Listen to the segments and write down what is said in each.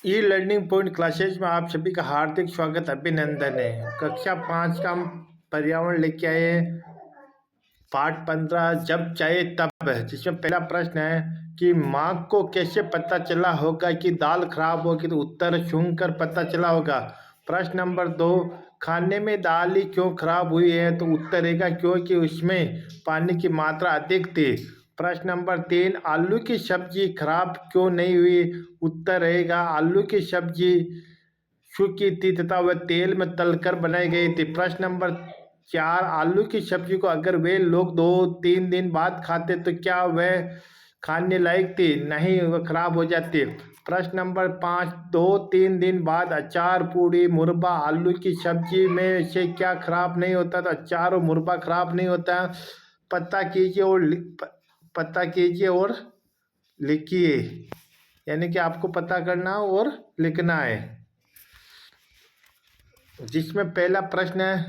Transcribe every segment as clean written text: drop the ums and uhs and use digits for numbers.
E learning point classes में आप सभी का हार्दिक स्वागत अभिनंदन है। कक्षा 5 का हम पर्यावरण लेके आए हैं, पाठ 15 जब चाहे तब है, जिसमें पहला प्रश्न है कि माँ को कैसे पता चला होगा कि दाल खराब होगी, तो उत्तर सूंघ कर पता चला होगा। प्रश्न नंबर 2, खाने में दाल ही क्यों खराब हुई है, तो उत्तर रहेगा क्योंकि उसमें पानी की मात्रा अधिक थी। प्रश्न नंबर 3, आलू की सब्जी खराब क्यों नहीं हुई, उत्तर रहेगा आलू की सब्जी सूखी थी तथा वह तेल में तलकर बनाई गई थी। प्रश्न नंबर 4, आलू की सब्जी को अगर वे लोग 2-3 दिन बाद खाते तो क्या वह खाने लायक थी? नहीं, वह खराब हो जाती। प्रश्न नंबर 5, 2-3 दिन बाद अचार, पूड़ी, मुरब्बा, आलू की सब्जी में से क्या खराब नहीं होता? तो अचार और मुरब्बा खराब नहीं होता। पता कीजिए और पता कीजिए और लिखिए, यानी कि आपको पता करना और लिखना है। जिसमें पहला प्रश्न है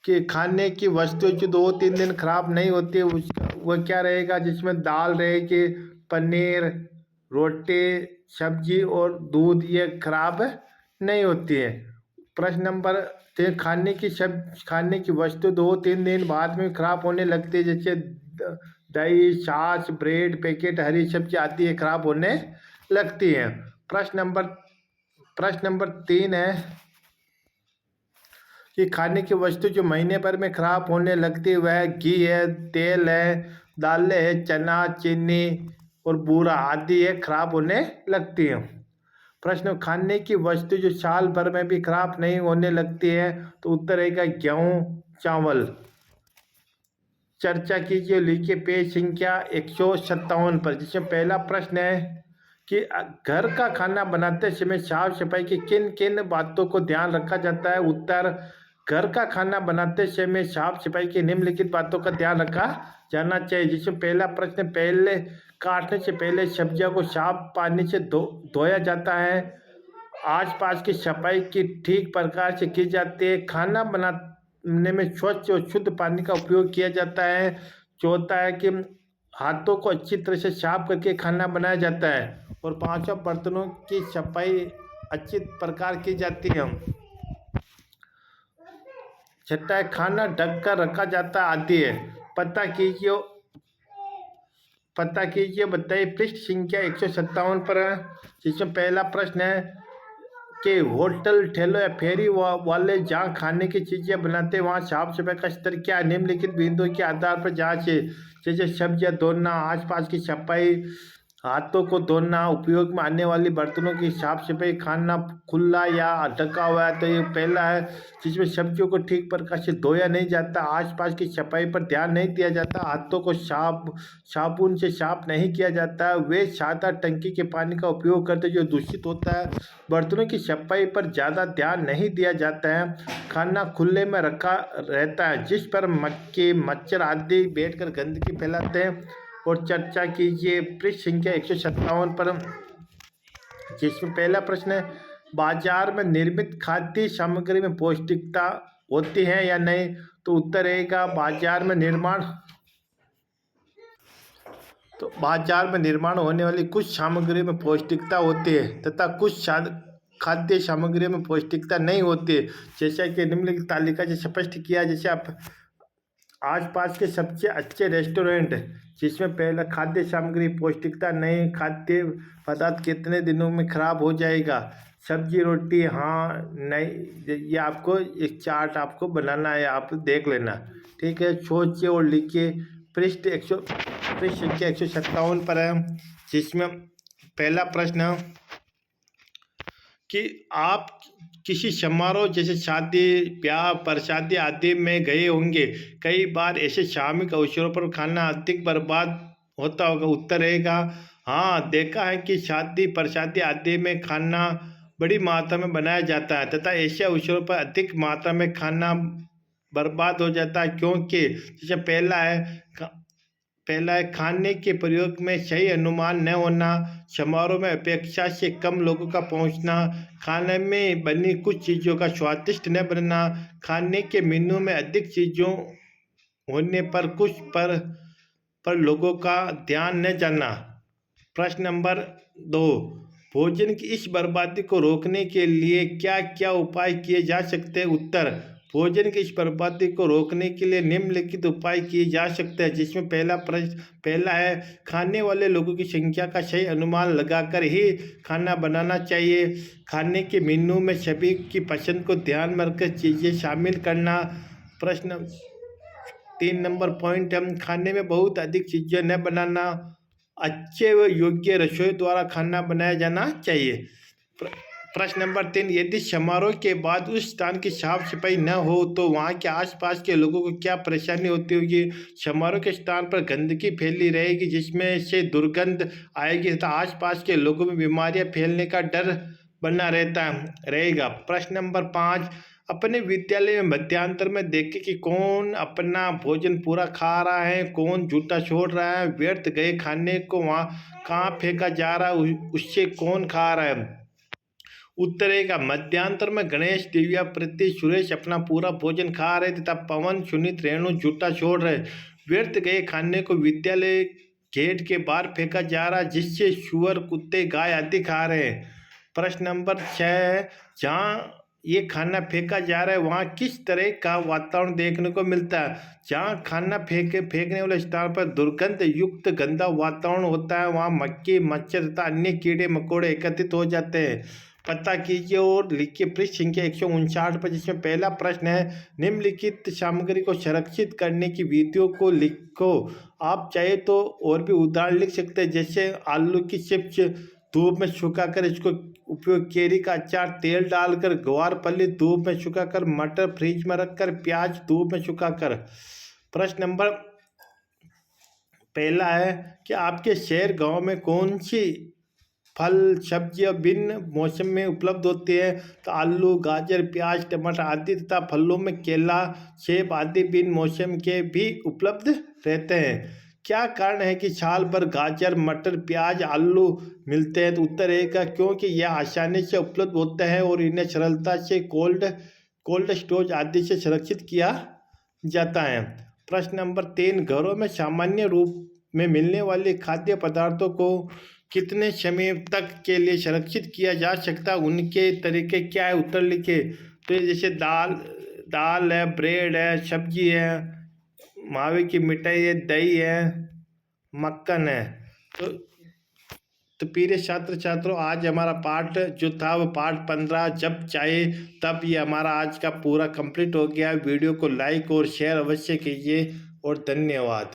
कि खाने की वस्तु जो 2-3 दिन खराब नहीं होती वह क्या रहेगा? जिसमें दाल रहेगी, पनीर, रोटी, सब्जी और दूध, ये खराब नहीं होती है। प्रश्न नंबर 3, खाने की वस्तु 2-3 दिन बाद में खराब होने लगती है, जैसे दही, छाछ, ब्रेड, पैकेट, हरी सब्जी आदि ये खराब होने लगती है। प्रश्न नंबर 3 है कि खाने की वस्तु जो महीने भर में खराब होने लगती है वह घी है, तेल है, दालें है, चना, चीनी और बूरा आदि ये खराब होने लगती है। प्रश्न, खाने की वस्तु जो साल भर में भी खराब नहीं होने लगती है, तो उत्तर रहेगा गेहूँ, चावल। चर्चा कीजिए, लिखिए पेज संख्या 157 पर, जिसमें पहला प्रश्न है कि घर का खाना बनाते समय साफ सफाई की किन किन बातों को ध्यान रखा जाता है? उत्तर, घर का खाना बनाते समय साफ सफाई की निम्नलिखित बातों का ध्यान रखा जाना चाहिए। जिसमें पहला प्रश्न, पहले काटने से पहले सब्जियों को साफ पानी से धोया जाता है। आसपास की सफाई की ठीक प्रकार से की जाती है। खाना बनाने में स्वच्छ और शुद्ध पानी का उपयोग किया जाता है। चौथा है कि हाथों को अच्छी तरह से साफ करके खाना बनाया जाता है। और पांचवा, बर्तनों की सफाई अच्छी प्रकार की जाती है। छठा है, खाना ढक कर रखा जाता आदि है। पता कीजिए बताइए पृष्ठ संख्या 157 पर है। जिसमें पहला प्रश्न है कि होटल, ठेलों या फेरी वाले जहाँ खाने की चीजें बनाते हैं वहाँ साफ सफाई का स्तर क्या है? निम्नलिखित बिंदुओं के आधार पर जांच है, जैसे सब्जियां धोना, आसपास की सफाई, हाथों को धोना, उपयोग में आने वाली बर्तनों की साफ सफाई, खाना खुला या ढका हुआ है। तो ये पहला है, जिसमें सब्जियों को ठीक प्रकार से धोया नहीं जाता, आसपास की सफाई पर ध्यान नहीं दिया जाता, हाथों को साबुन से साफ नहीं किया जाता, वे सादा टंकी के पानी का उपयोग करते जो दूषित होता है, बर्तनों की सफाई पर ज़्यादा ध्यान नहीं दिया जाता है, खाना खुले में रखा रहता है जिस पर मक्खी, मच्छर आदि बैठकर गंदगी फैलाते हैं। और चर्चा कीजिए पृष्ठ संख्या 157 पर, जिसमें पहला प्रश्न है, बाजार में निर्मित खाद्य सामग्री में पौष्टिकता होती है या नहीं? तो उत्तर रहेगा बाजार में निर्माण होने वाली कुछ सामग्री में पौष्टिकता होती है तथा कुछ खाद्य सामग्री में पौष्टिकता नहीं होती है। जैसा कि निम्नलिखित तालिका से स्पष्ट किया, जैसे आप आसपास के सबसे अच्छे रेस्टोरेंट, जिसमें पहला खाद्य सामग्री पौष्टिकता नहीं, खाद्य पदार्थ कितने दिनों में खराब हो जाएगा, सब्जी रोटी हाँ नहीं, ये आपको एक चार्ट आपको बनाना है, आप देख लेना, ठीक है। सोचिए और लिखिए। पृष्ठ संख्या 157 पर है, जिसमें पहला प्रश्न कि आप किसी समारोह जैसे शादी, ब्याह, बरसाती आदि में गए होंगे। कई बार ऐसे सामूहिक अवसरों पर खाना अधिक बर्बाद होता होगा। उत्तर रहेगा हाँ, देखा है कि शादी, बरसाती आदि में खाना बड़ी मात्रा में बनाया जाता है तथा ऐसे अवसरों पर अधिक मात्रा में खाना बर्बाद हो जाता है, क्योंकि जैसे पहला है खाने के प्रयोग में सही अनुमान न होना, समारोह में अपेक्षा से कम लोगों का पहुंचना, खाने में बनी कुछ चीज़ों का स्वादिष्ट न बनना, खाने के मेनू में अधिक चीज़ों होने पर पर लोगों का ध्यान न जाना। प्रश्न नंबर 2, भोजन की इस बर्बादी को रोकने के लिए क्या क्या उपाय किए जा सकते हैं? उत्तर, भोजन की इस बर्बादी को रोकने के लिए निम्नलिखित उपाय किए जा सकते हैं, जिसमें पहला है, खाने वाले लोगों की संख्या का सही अनुमान लगाकर ही खाना बनाना चाहिए। खाने के मेन्यू में सभी की पसंद को ध्यान में रखकर चीज़ें शामिल करना। प्रश्न 3 नंबर पॉइंट, हम खाने में बहुत अधिक चीज़ें न बनाना। अच्छे व योग्य रसोई द्वारा खाना बनाया जाना चाहिए। प्रश्न नंबर 3, यदि समारोह के बाद उस स्थान की साफ सफाई न हो तो वहाँ के आसपास के लोगों को क्या परेशानी होती होगी? समारोह के स्थान पर गंदगी फैली रहेगी, जिसमें से दुर्गंध आएगी तथा आसपास के लोगों में बीमारियां फैलने का डर बना रहेगा। प्रश्न नंबर 5, अपने विद्यालय में मध्यांतर में देखें कि कौन अपना भोजन पूरा खा रहा है, कौन जूठा छोड़ रहा है, व्यर्थ गए खाने को वहाँ कहाँ फेंका जा रहा है, उससे कौन खा रहा है? उत्तर है, मध्यांतर में गणेश, दिव्या, प्रति, सुरेश अपना पूरा भोजन खा रहे तथा पवन, सुनीत, रेणु जूठा छोड़ रहे। व्यर्थ गए खाने को विद्यालय गेट के बाहर फेंका जा रहा है, जिससे सुअर, कुत्ते, गाय आदि खा रहे हैं। प्रश्न नंबर 6, जहाँ ये खाना फेंका जा रहा है वहाँ किस तरह का वातावरण देखने को मिलता है? जहाँ खाना फेंकने वाले स्थान पर दुर्गंध युक्त गंदा वातावरण होता है, वहाँ मक्खी, मच्छर तथा अन्य कीड़े मकोड़े एकत्रित हो जाते हैं। पता कीजिए और लिखिए पृष्ठ संख्या 159 पर, जिसमें पहला प्रश्न है, निम्नलिखित सामग्री को संरक्षित करने की विधियों को लिखो। आप चाहे तो और भी उदाहरण लिख सकते हैं, जैसे आलू की चिप्स धूप में सुखाकर इसको उपयोग, केरी का अचार तेल डालकर, ग्वारफली धूप में सुखाकर, मटर फ्रिज में रखकर, प्याज धूप में सुखाकर। प्रश्न नंबर पहला है कि आपके शहर गांव में कौन सी फल सब्जियां भिन्न मौसम में उपलब्ध होती है? तो आलू, गाजर, प्याज, टमाटर आदि तथा फलों में केला, सेब आदि भिन्न मौसम के भी उपलब्ध रहते हैं। क्या कारण है कि साल भर गाजर, मटर, प्याज, आलू मिलते हैं? तो उत्तर है क्योंकि यह आसानी से उपलब्ध होते हैं और इन्हें सरलता से कोल्ड स्टोरेज आदि से संरक्षित किया जाता है। प्रश्न नंबर 3, घरों में सामान्य रूप में मिलने वाले खाद्य पदार्थों को कितने समय तक के लिए संरक्षित किया जा सकता है, उनके तरीके क्या है? उत्तर लिखे। तो जैसे दाल है, ब्रेड है, सब्जी है, मावे की मिठाई है, दही है, मक्खन है। तो प्रिय छात्र छात्रों, आज हमारा पाठ जो था वो पाठ 15 जब चाहे तब, ये हमारा आज का पूरा कंप्लीट हो गया। वीडियो को लाइक और शेयर अवश्य कीजिए और धन्यवाद।